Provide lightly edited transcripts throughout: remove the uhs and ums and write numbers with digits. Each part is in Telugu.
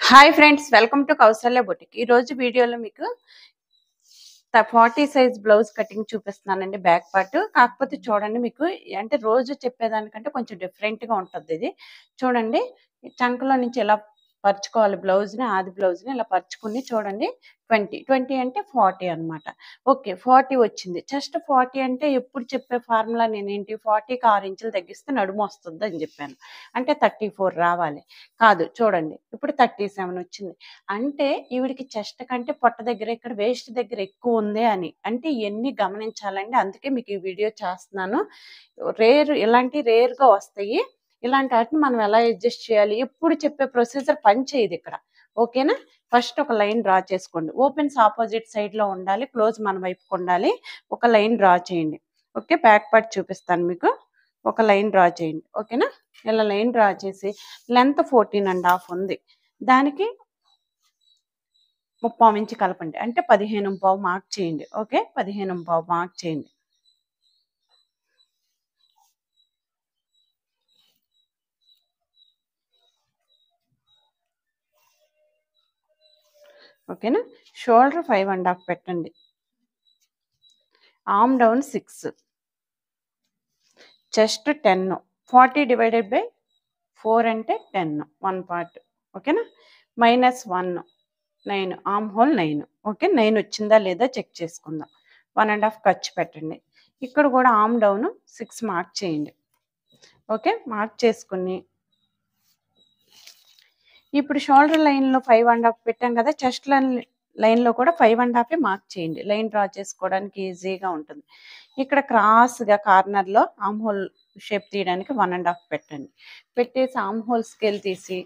Hi friends, welcome to Kausalya boutique. ఈ రోజు వీడియోలో మీకు 40 సైజ్ బ్లౌజ్ కటింగ్ చూపిస్తున్నానండి. బ్యాక్ పార్ట్ కాకపోతే చూడండి, మీకు అంటే రోజు చెప్పేదానికంటే కొంచెం డిఫరెంట్గా ఉంటుంది. ఇది చూడండి, చంకలో నుంచి ఎలా పరుచుకోవాలి బ్లౌజ్ని, ఆది బ్లౌజ్ని ఇలా పరుచుకుని చూడండి. 20 అంటే 40 అనమాట. ఓకే, 40 వచ్చింది. జస్ట్ 40 అంటే ఎప్పుడు చెప్పే ఫార్ములా నేనేంటి, 40కి 6 ఇంచులు తగ్గిస్తే నడుము వస్తుంది అని చెప్పాను. అంటే 34 రావాలి. కాదు, చూడండి ఇప్పుడు 37 వచ్చింది. అంటే ఈవిడికి చెస్ట్ కంటే పొట్ట దగ్గర, ఇక్కడ వేస్ట్ దగ్గర ఎక్కువ ఉంది అని, అంటే ఇవన్నీ గమనించాలండి. అందుకే మీకు ఈ వీడియో చేస్తున్నాను. ఇలాంటి రేర్గా వస్తాయి. ఇలాంటి వాటిని మనం ఎలా అడ్జస్ట్ చేయాలి, ఎప్పుడు చెప్పే ప్రొసీజర్ పని చేయదు ఇక్కడ. ఓకేనా? ఫస్ట్ ఒక లైన్ డ్రా చేసుకోండి. ఓపెన్స్ ఆపోజిట్ సైడ్లో ఉండాలి, క్లోజ్ మన వైపుకు ఉండాలి. ఒక లైన్ డ్రా చేయండి. ఓకే, బ్యాక్ పార్ట్ చూపిస్తాను మీకు. ఒక లైన్ డ్రా చేయండి. ఓకేనా? ఇలా లైన్ డ్రా చేసి లెంత్ 14.5 ఉంది. దానికి 3/4 ఇంచు కలపండి. అంటే 15.5 మార్క్ చేయండి. ఓకే, 15.5 మార్క్ చేయండి. ఓకేనా? షోల్డర్ 5.5 పెట్టండి. Arm down 6, chest 10. 40 divided by 4 అంటే 10, 1 పార్ట్. ఓకేనా? -1, 9, ఆర్మ్ హోల్ 9. ఓకే, 9 వచ్చిందా లేదా చెక్ చేసుకుందాం. 1.5 ఖర్చు పెట్టండి. ఇక్కడ కూడా ఆర్మ్ డౌన్ 6 మార్క్ చేయండి. ఓకే, మార్క్ చేసుకుని ఇప్పుడు షోల్డర్ లైన్లో 5.5 పెట్టాం కదా, చెస్ట్ లైన్లో కూడా 5.5 మార్క్ చేయండి. లైన్ డ్రా చేసుకోవడానికి ఈజీగా ఉంటుంది. ఇక్కడ క్రాస్గా కార్నర్లో ఆర్మ్ హోల్ షేప్ తీయడానికి 1.5 పెట్టండి. పెట్టేసి ఆర్మ్ హోల్ స్కేల్ తీసి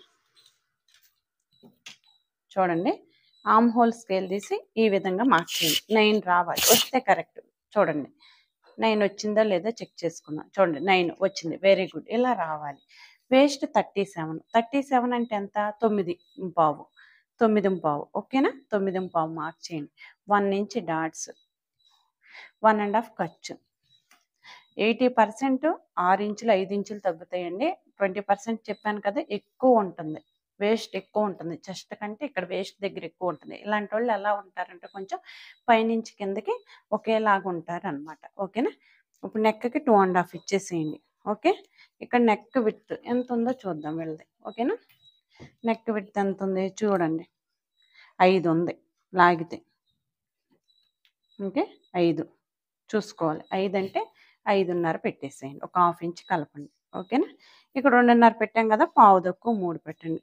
చూడండి, ఆర్మ్ హోల్ స్కేల్ తీసి ఈ విధంగా మార్క్ చేయండి. 9 రావాలి. వస్తే కరెక్ట్. చూడండి, 9 వచ్చిందా లేదా చెక్ చేసుకుందాం. చూడండి, 9 వచ్చింది. Very good. ఇలా రావాలి. వేస్ట్ 37 అంటే ఎంత? 9.5. 9.5. ఓకేనా? 9.5 మార్క్ చేయండి. 1 ఇంచ్ డాట్స్, 1.5 ఖర్చు. 80% 6 ఇంచులు 5 ఇంచులు తగ్గుతాయండి. 20% చెప్పాను కదా, ఎక్కువ ఉంటుంది. వేస్ట్ ఎక్కువ ఉంటుంది. చెస్ట్ కంటే ఇక్కడ వేస్ట్ దగ్గర ఎక్కువ ఉంటుంది. ఇలాంటి వాళ్ళు ఎలా ఉంటారంటే కొంచెం పైనుంచి కిందకి ఒకేలాగా ఉంటారు అనమాట. ఓకేనా? ఇప్పుడు నెక్కి 2.5 ఇచ్చేసేయండి. ఓకే, ఇక్కడ నెక్ విడ్త్ ఎంత ఉందో చూద్దాం వెళ్ళి. ఓకేనా? నెక్ విడ్త్ ఎంత ఉంది చూడండి. 5 ఉంది లాగితే. ఓకే, 5 చూసుకోవాలి. 5 అంటే 5.5 పెట్టేసేయండి. ఒక 1/2 ఇంచ్ కలపండి. ఓకేనా? ఇక్కడ 2.5 పెట్టాం కదా, పావు తక్కువ 3 పెట్టండి.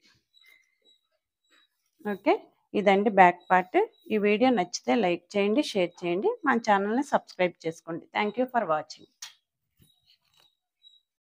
ఓకే, ఇదండి బ్యాక్ పార్ట్. ఈ వీడియో నచ్చితే లైక్ చేయండి, షేర్ చేయండి, మన ఛానల్ని సబ్స్క్రైబ్ చేసుకోండి. Thank you for watching.